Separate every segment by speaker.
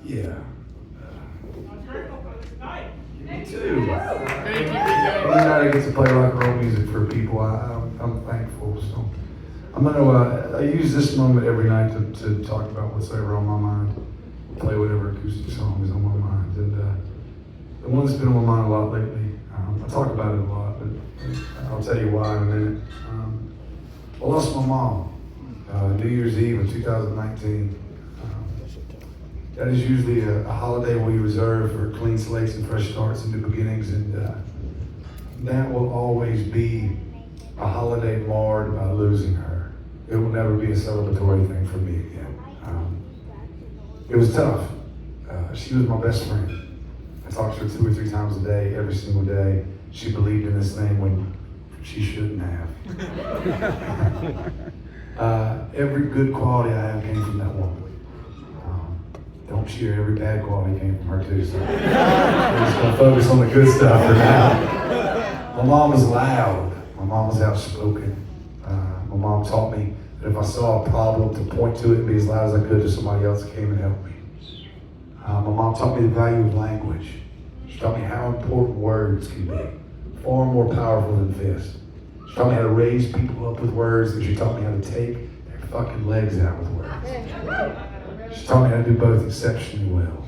Speaker 1: Yeah. Me too.
Speaker 2: Thank you, BJ.
Speaker 1: Every night I get to play rock and roll music for people. I'm thankful. So I'm gonna. I use this moment every night to talk about what's ever on my mind. Play whatever acoustic song is on my mind. And the one that's been on my mind a lot lately. I talk about it a lot, but I'll tell you why in a minute. I lost my mom New Year's Eve of 2019. That is usually a holiday we reserve for clean slates and fresh starts and new beginnings, and that will always be a holiday marred by losing her. It will never be a celebratory thing for me again. It was tough. She was my best friend. I talked to her 2 or 3 times a day, every single day. She believed in this thing when she shouldn't have. Every good quality I have came from that woman. Don't cheer, every bad quality came from her too, so I'm just gonna focus on the good stuff for now. My mom was loud. My mom was outspoken. My mom taught me that if I saw a problem, to point to it and be as loud as I could to somebody else that came and helped me. My mom taught me the value of language. She taught me how important words can be, far more powerful than fists. She taught me how to raise people up with words, and she taught me how to take their fucking legs out with words. She taught me how to do both exceptionally well.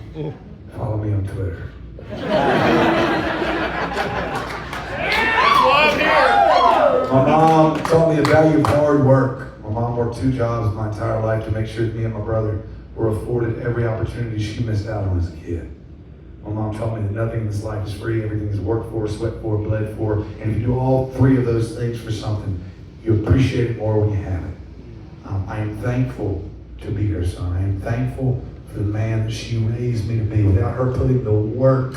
Speaker 1: Follow me on Twitter. My mom taught me the value of hard work. My mom worked 2 jobs my entire life to make sure that me and my brother were afforded every opportunity she missed out on as a kid. My mom taught me that nothing in this life is free. Everything is worked for, sweat for, bled for. And if you do all 3 of those things for something, you appreciate it more when you have it. I am thankful to be her son. I am thankful for the man that she raised me to be. Without her putting the work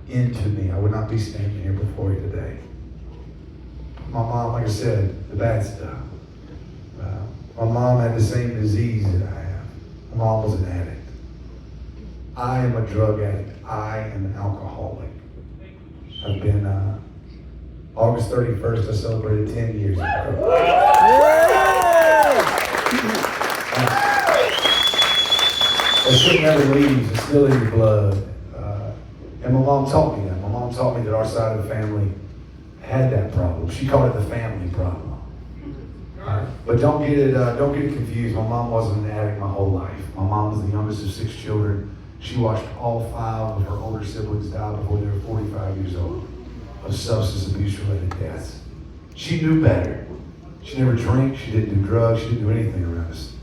Speaker 1: into me, I would not be standing here before you today. My mom, like I said, the bad stuff. My mom had the same disease that I have. My mom was an addict. I am a drug addict. I am an alcoholic. I've been, August 31st, I celebrated 10 years ago. That shit never leaves. It's still in your blood. And my mom taught me that. My mom taught me that our side of the family had that problem. She called it the family problem. But don't get it confused. My mom wasn't an addict my whole life. My mom was the youngest of 6 children. She watched all 5 of her older siblings die before they were 45 years old of substance abuse-related deaths. She knew better. She never drank. She didn't do drugs. She didn't do anything around us.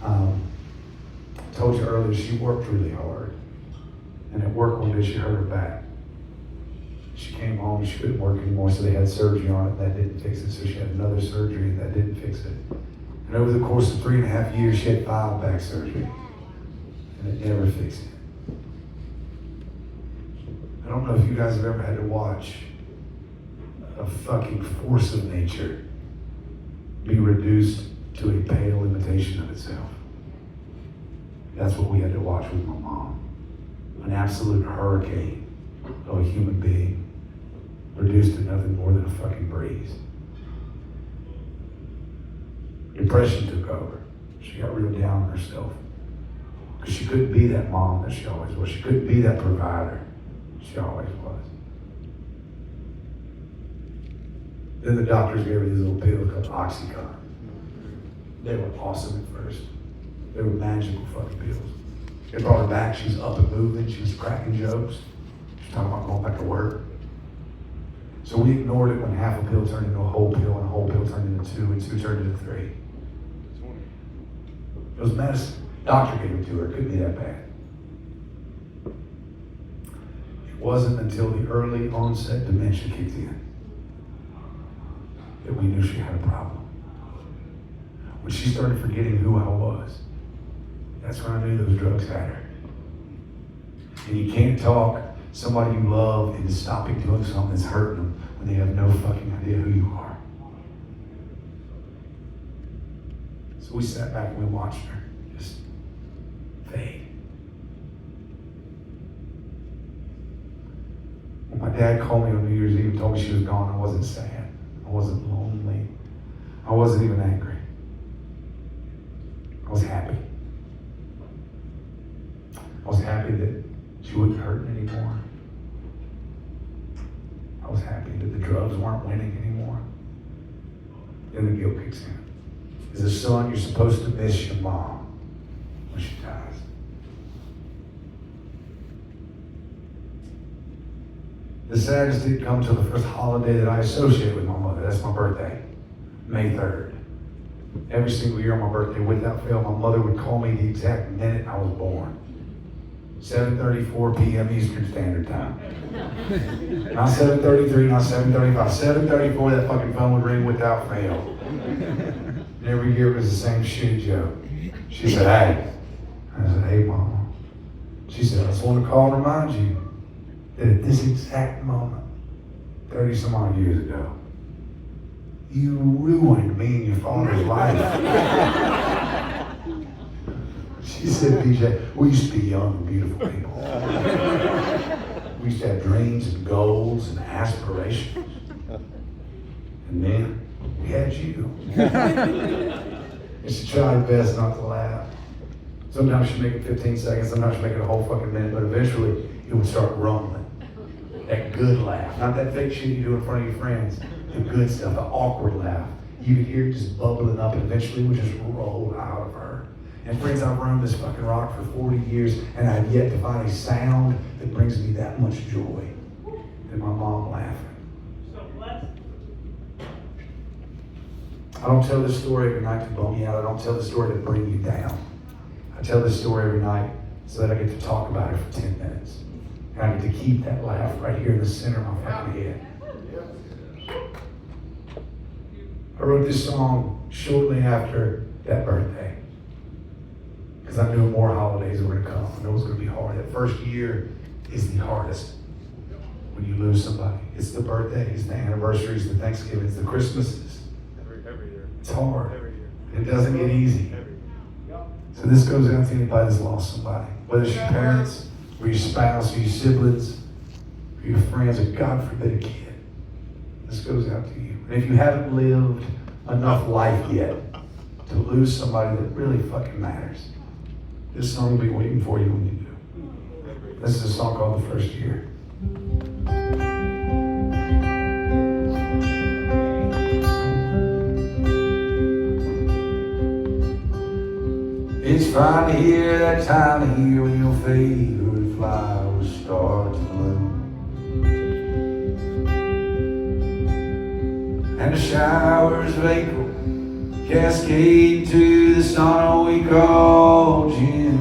Speaker 1: I told you earlier, she worked really hard. And at work one day, she hurt her back. She came home, she couldn't work anymore, so they had surgery on it. That didn't fix it, so she had another surgery, and that didn't fix it. And over the course of 3.5 years, she had 5 back surgery, and it never fixed it. I don't know if you guys have ever had to watch a fucking force of nature be reduced to a pale imitation of itself. That's what we had to watch with my mom. An absolute hurricane of a human being reduced to nothing more than a fucking breeze. Depression took over. She got real down on herself. Because she couldn't be that mom that she always was. She couldn't be that provider she always was. Then the doctors gave her these little pills called Oxycontin. They were awesome at first. They were magical fucking pills. They brought her back. She was up and moving. She was cracking jokes. She was talking about going back to work. So we ignored it when half a pill turned into a whole pill, and a whole pill turned into 2, and 2 turned into 3. It was medicine. Doctor gave it to her. It couldn't be that bad. It wasn't until the early onset dementia kicked in that we knew she had a problem. When she started forgetting who I was, that's when I knew those drugs had her. And you can't talk somebody you love into stopping doing something that's hurting them when they have no fucking idea who you are. So we sat back and we watched her just fade. When my dad called me on New Year's Eve and told me she was gone, I wasn't sad. I wasn't lonely. I wasn't even angry. I was happy. I was happy that she wouldn't hurt anymore. I was happy that the drugs weren't winning anymore. Then the guilt kicks in. As a son, you're supposed to miss your mom when she dies. The sadness didn't come till the first holiday that I associate with my mother. That's my birthday, May 3rd. Every single year on my birthday, without fail, my mother would call me the exact minute I was born. 7:34 p.m. Eastern Standard Time. Not 7:33, not 7:35. 7:34, that fucking phone would ring without fail. And every year it was the same shit joke. She said, hey. I said, hey, Mama. She said, I just want to call and remind you that at this exact moment, 30 some odd years ago, you ruined me and your father's life. She said, PJ, we used to be young and beautiful people. We used to have dreams and goals and aspirations. And then we had you. And she tried her best not to laugh. Sometimes she'd make it 15 seconds, sometimes she'd make it a whole fucking minute, but eventually it would start rumbling. That good laugh, not that fake shit you do in front of your friends. The good stuff, the awkward laugh. You could hear it just bubbling up and eventually it would just roll out of her. And friends, I've roamed this fucking rock for 40 years and I've yet to find a sound that brings me that much joy than my mom laughing. I don't tell this story every night to bum you out. I don't tell this story to bring you down. I tell this story every night so that I get to talk about it for 10 minutes. And I get to keep that laugh right here in the center of my fucking head. I wrote this song shortly after that birthday because I knew more holidays were going to come. I knew it was going to be hard. That first year is the hardest when you lose somebody. It's the birthdays, the anniversaries, the Thanksgivings, the Christmases.
Speaker 2: Every year.
Speaker 1: It's hard.
Speaker 2: Every year.
Speaker 1: It doesn't get easy. So this goes out to anybody that's lost somebody, whether it's your parents, or your spouse, or your siblings, or your friends, or God forbid a kid. This goes out to you. And if you haven't lived enough life yet to lose somebody that really fucking matters, this song will be waiting for you when you do. This is a song called The First Year. It's fine to hear that time of year when your favorite flowers start to bloom. And the showers of April cascade to the sauna we call June.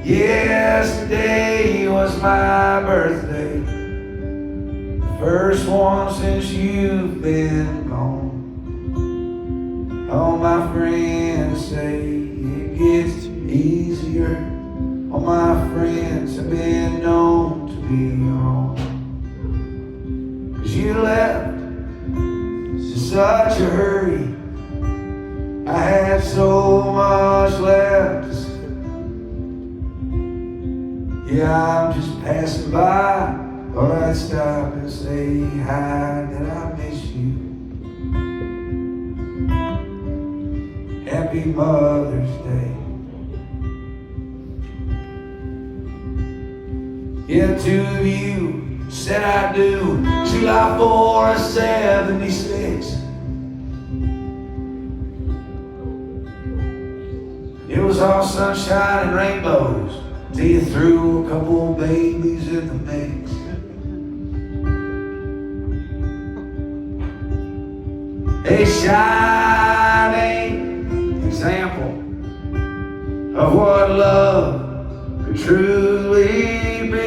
Speaker 1: Yesterday was my birthday, the first one since you've been gone. All my friends say it gets easier. All my friends have been known to be wrong. 'Cause you left in such a hurry. I had so much left to say. Yeah, I'm just passing by. Thought I'd stop and say hi, that I miss you. Happy Mother's Day. Yeah, two of you said I do. July 4 of 76. It was all sunshine and rainbows till you threw a couple babies in the mix. A shining example of what love could truly be.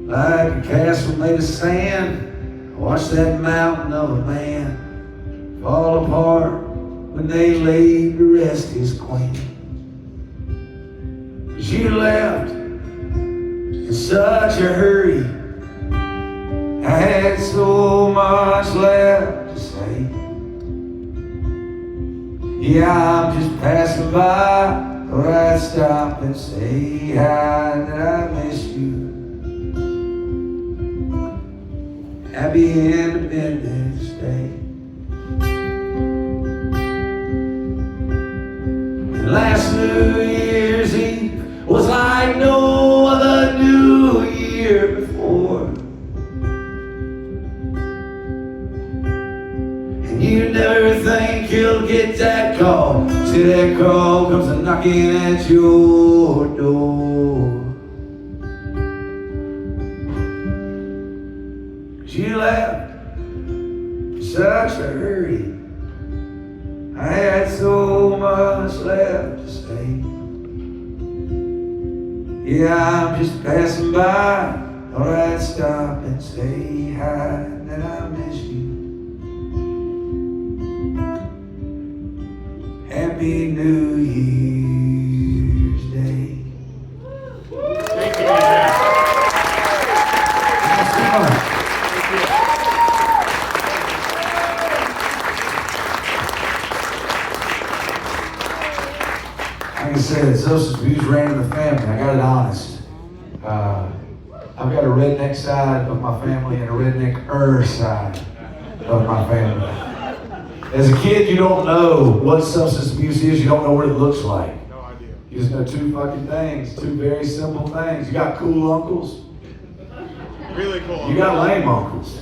Speaker 1: Like a castle made of sand, watch that mountain of a man fall apart when they laid to rest his queen. 'Cause you left in such a hurry, I had so much left to say. Yeah, I'm just passing by, thought I'd stop and say hi, that I miss you. Happy Independence Day. Last New Year's Eve was like no other New Year before. And you never think you'll get that call, till that call comes a knocking at your door. 'Cause you left in such a hurry, I had so much left to say. Yeah, I'm just passing by, thought I'd stop and say hi, that I miss you. Happy New Year's Day.
Speaker 2: Thank you, man.
Speaker 1: Thanks so much. Like I said, substance abuse ran in the family. I got it honest. I've got a redneck side of my family and a redneck side of my family. As a kid, you don't know what substance abuse is. You don't know what it looks like.
Speaker 2: No idea.
Speaker 1: You just know two fucking things, two very simple things. You got cool uncles.
Speaker 2: Really cool.
Speaker 1: You got lame uncles.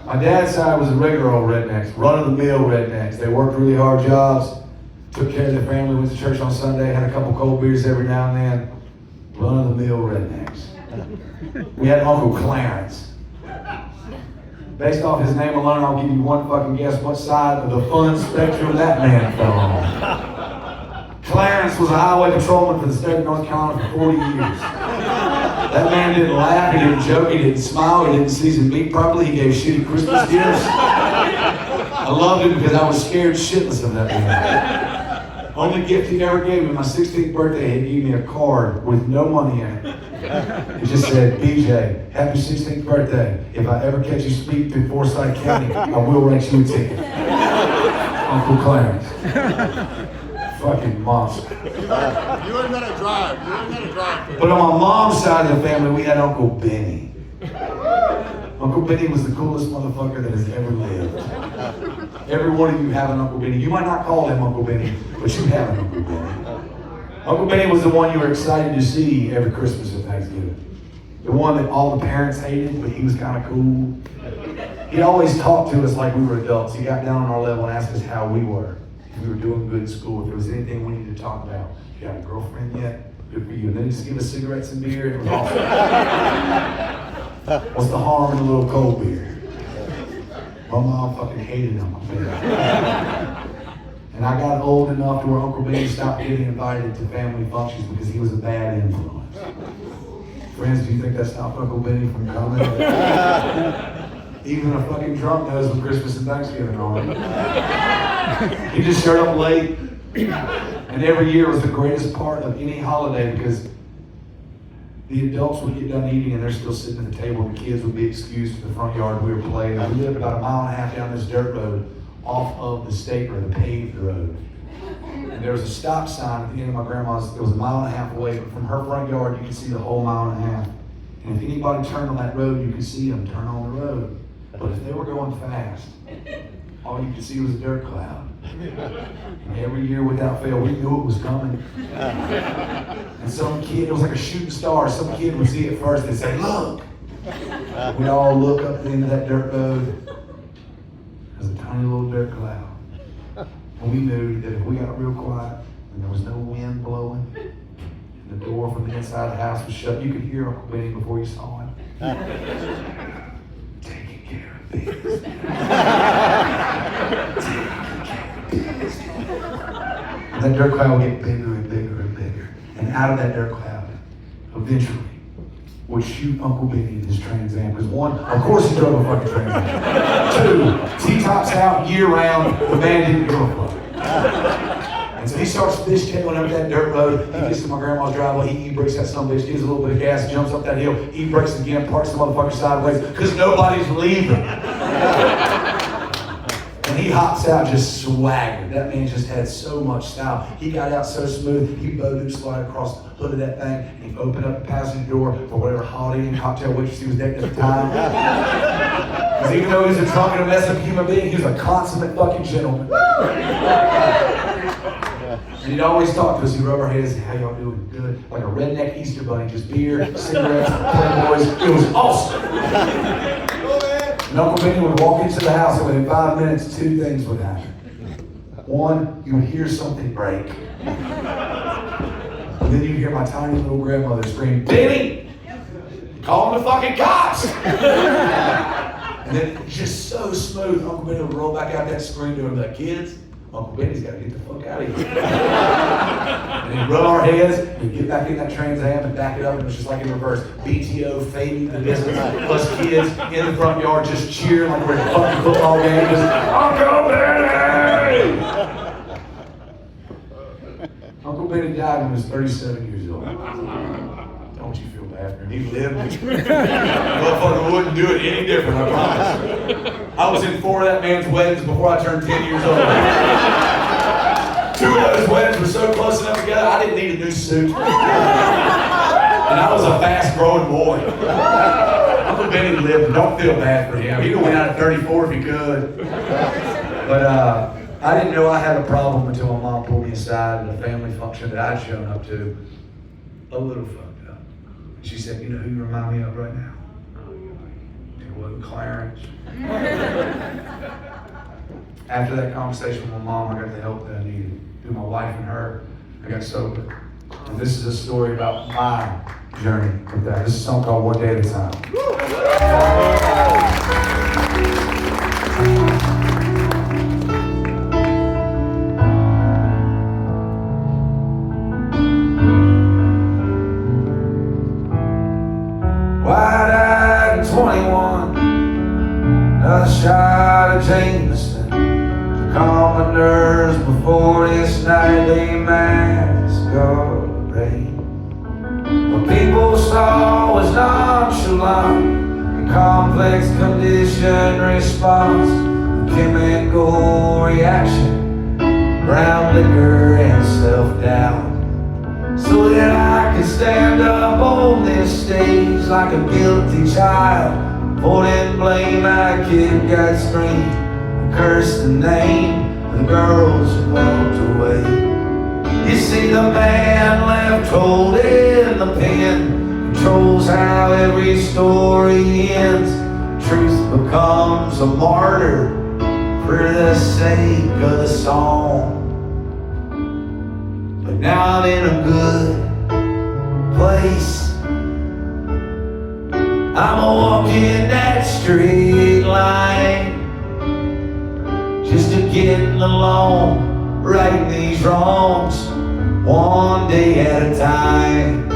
Speaker 1: My dad's side was the regular old rednecks, run-of-the-mill rednecks. They worked really hard jobs, took care of their family, went to church on Sunday, had a couple cold beers every now and then. Run-of-the-mill rednecks. We had Uncle Clarence. Based off his name alone, I'll give you one fucking guess what side of the fun spectrum that man fell on. Clarence was a highway patrolman for the state of North Carolina for 40 years. That man didn't laugh, he didn't joke, he didn't smile, he didn't season meat properly, he gave shitty Christmas gifts. I loved him because I was scared shitless of that man. Only gift he ever gave me, my 16th birthday, he gave me a card with no money in it. It just said, BJ, happy 16th birthday. If I ever catch you speak through Forsyth County, I will write you a ticket. Uncle Clarence. Fucking monster.
Speaker 2: You learned how to drive.
Speaker 1: But on my mom's side of the family, we had Uncle Benny. Uncle Benny was the coolest motherfucker that has ever lived. Every one of you have an Uncle Benny. You might not call him Uncle Benny, but you have an Uncle Benny. Uncle Benny was the one you were excited to see every Christmas and Thanksgiving. The one that all the parents hated, but he was kind of cool. He always talked to us like we were adults. He got down on our level and asked us how we were. If we were doing good in school, if there was anything we needed to talk about. You got a girlfriend yet? Good for you. And then he just give us cigarettes and beer, and it was awesome. What's the harm in a little cold beer? My mom fucking hated him. And I got old enough to where Uncle Benny stopped getting invited to family functions because he was a bad influence. Friends, do you think that stopped Uncle Benny from coming? Even a fucking drunk knows when Christmas and Thanksgiving are. He just showed up late. And every year was the greatest part of any holiday because the adults would get done eating and they're still sitting at the table. The kids would be excused to the front yard. We were playing. And we lived about a mile and a half down this dirt road off of the state road, the paved road. And there was a stop sign at the end of my grandma's. It was a mile and a half away, but from her front yard, you could see the whole mile and a half. And if anybody turned on that road, you could see them turn on the road. But if they were going fast, all you could see was a dirt cloud. And every year without fail, we knew it was coming. And some kid, it was like a shooting star, some kid would see it first and say, look. We'd all look up at the end of that dirt road. There's a tiny little dirt cloud. And we knew that if we got real quiet and there was no wind blowing, and the door from the inside of the house was shut, you could hear Uncle Benny before you saw him. Taking care of business. And that dirt cloud would get bigger and bigger and bigger. And out of that dirt cloud, eventually, would shoot Uncle Benny in his Trans Am. Because one, of course he drove a fucking Trans Am. Two, T-tops out year round, the man didn't give a fuck. And so he starts fishtailing up that dirt road. He gets to my grandma's driveway, he e-brakes that son of a bitch, gives a little bit of gas, jumps up that hill, e-brakes again, parks the motherfucker sideways, because nobody's leaving. And he hops out just swaggered. That man just had so much style. He got out so smooth, he bow slide across the hood of that thing, and he opened up the passenger door for whatever holiday and cocktail waitress he was dating at the time. Because even though he was a drunk and a messed up human being, he was a consummate fucking gentleman. And he'd always talk to us. He'd rub our heads. How y'all doing? Good. Like a redneck Easter bunny. Just beer, cigarettes, Playboys. It was awesome. And Uncle Benny would walk into the house, and within 5 minutes, 2 things would happen. One, you would hear something break. And then you'd hear my tiny little grandmother scream, "Benny! Call the fucking cops!" And then just so smooth, Uncle Benny would roll back out that screen door and be like, "Kids, Uncle Benny's got to get the fuck out of here." And he'd rub our heads, we'd get back in that Trans Am and back it up, and it was just like in reverse. BTO fading the distance, plus kids in the front yard just cheering like we're at a fucking football game. Just, "Uncle Benny!" Uncle Benny died when he was 37 years old. Don't you feel bad for him? He lived. Motherfucker wouldn't do it any different, I promise. I was in 4 of that man's weddings before I turned 10 years old. 2 of those weddings were so close enough together, I didn't need a new suit. And I was a fast-growing boy. Uncle Benny lived. Don't feel bad for him. He could have went out at 34 if he could. But I didn't know I had a problem until my mom pulled me aside at a family function that I'd shown up to, a little fucked up. She said, "You know who you remind me of right now?" It wasn't Clarence. After that conversation with my mom, I got the help that I needed. Through my wife and her, I got sober. And this is a story about my journey with that. This is a song called "One Day at a Time." Wide-eyed 21, another shot of Jameson to calm my nerves before this nightly masquerade. What people saw was nonchalant, a complex condition response, a chemical reaction, brown liquor and self-doubt. So that I can stand up on this stage like a guilty child, pointing blame at a kid got screamed, and cursed the name of the girls who walked away. You see, the man left holding the pen controls how every story ends. Truth becomes a martyr for the sake of the song. But now I'm in a good place. I'm a walking that straight line, just a getting along, righting these wrongs, one day at a time.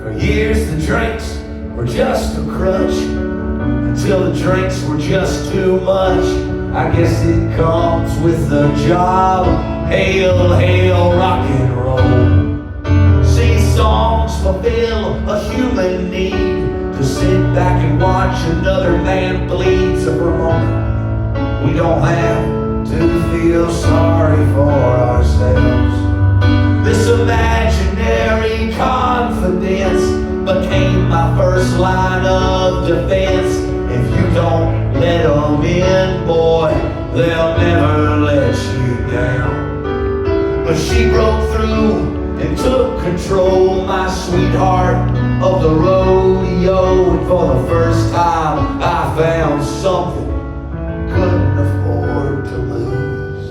Speaker 1: For years the drinks were just a crutch, until the drinks were just too much. I guess it comes with the job. Hail, hail, rock and roll. See, songs fulfill a human need to sit back and watch another man bleed. So for a moment, we don't have to feel sorry for ourselves. This imaginary confidence became my first line of defense. If you don't let them in, boy, they'll never let you down. But she broke through and took control, my sweetheart of the rodeo. And for the first time, I found something I couldn't afford to lose.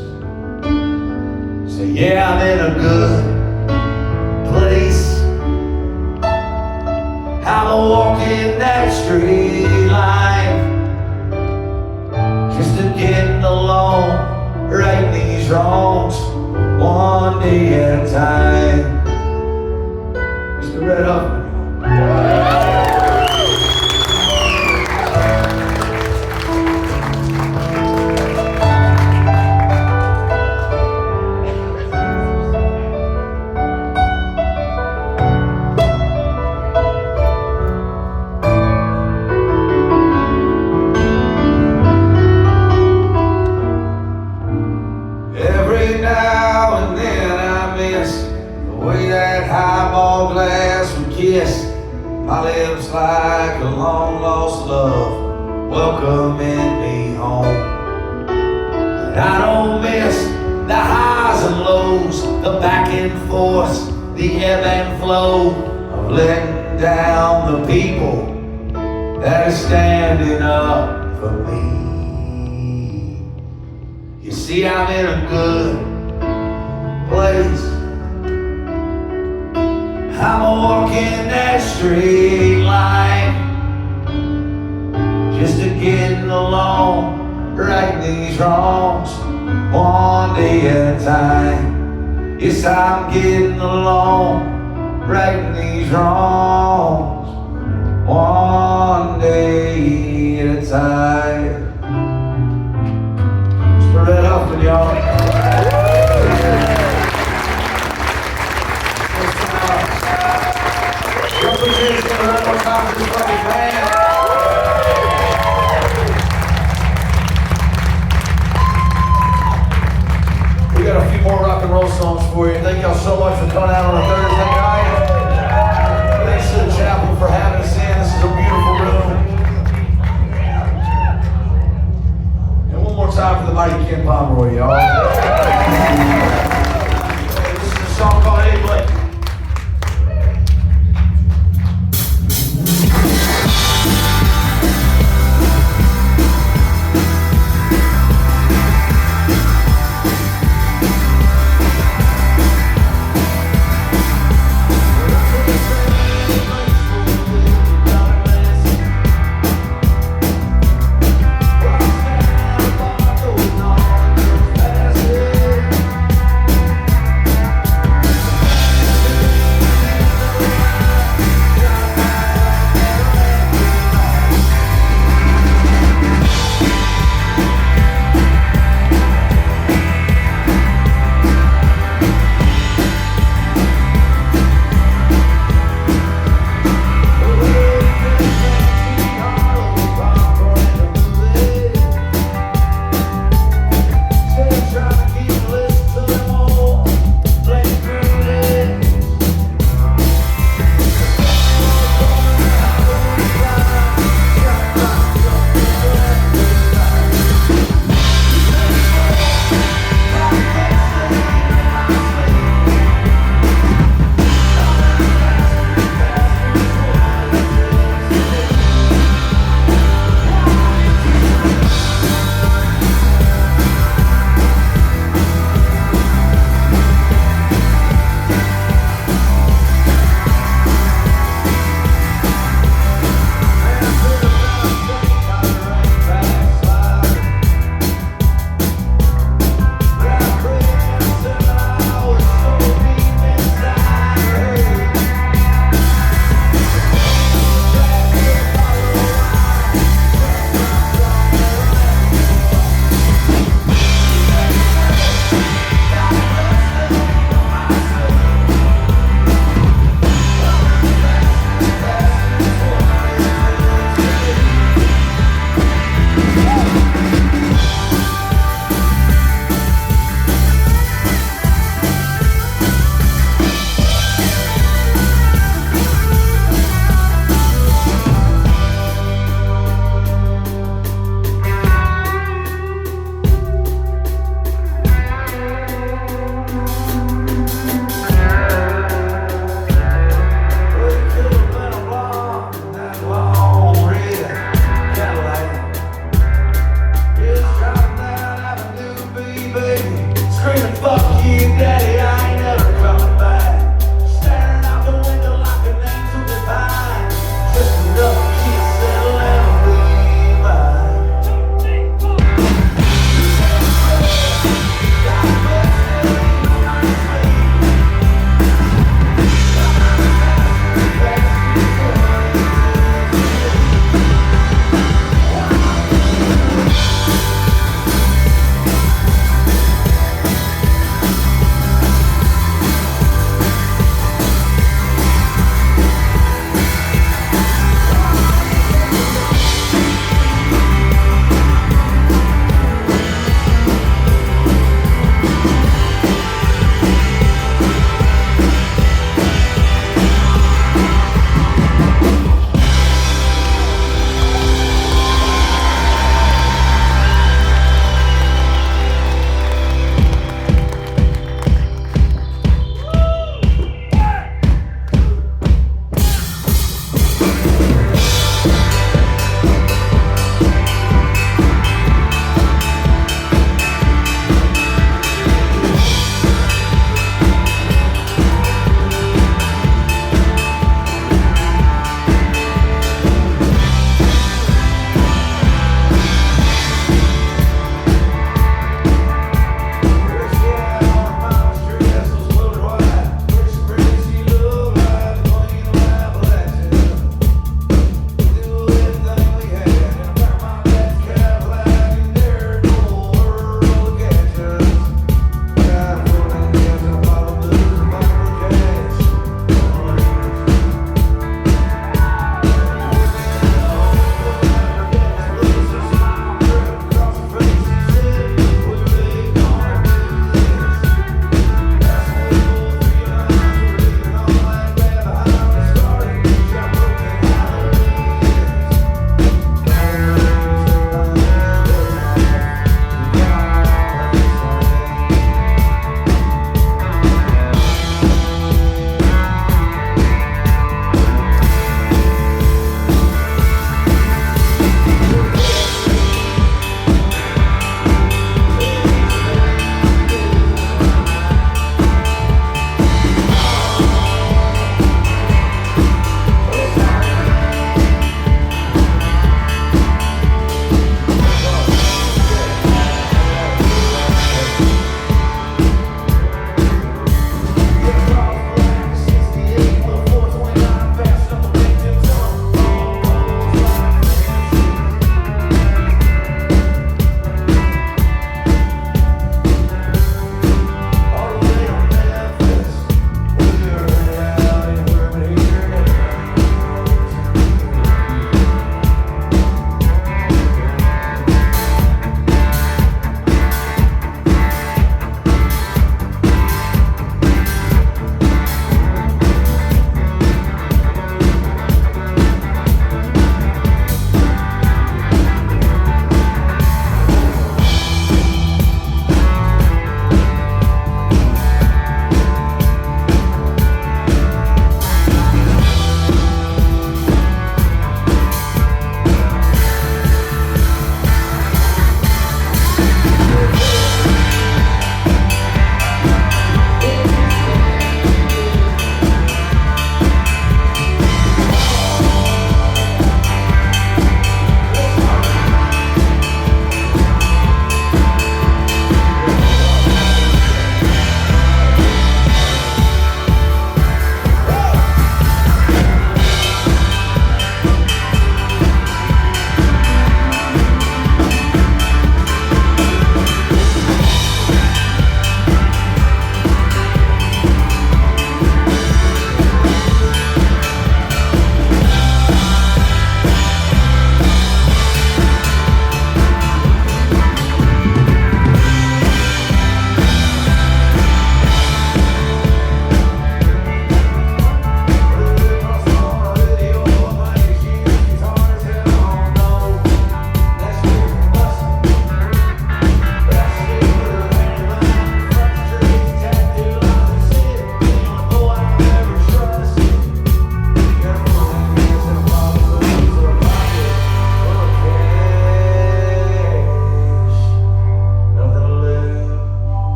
Speaker 1: So yeah, I'm in a good place. I'm a walking that straight line, just a getting along, right these wrongs, one day at a time. Mr. Rhett Huffman. Every now and then I miss the way that highball glass kiss my lips like a long lost love, welcoming me home. But I don't miss the highs and lows, the back and forth, the ebb and flow of letting down the people that are standing up for me. You see, I'm in a good place. I'm walking that straight line, just a getting along, righting these wrongs, one day at a time. Yes, I'm getting along, righting these wrongs, one day at a time. Mr. Rhett Huffman, y'all. Appreciate it. One more time for this fucking band. We got a few more rock and roll songs for you. Thank y'all so much for coming out on a Thursday night. Thanks to the chapel for having us in. This is a beautiful room. And one more time for the mighty Ken Pomeroy, y'all. This is a song called Abe Lincoln.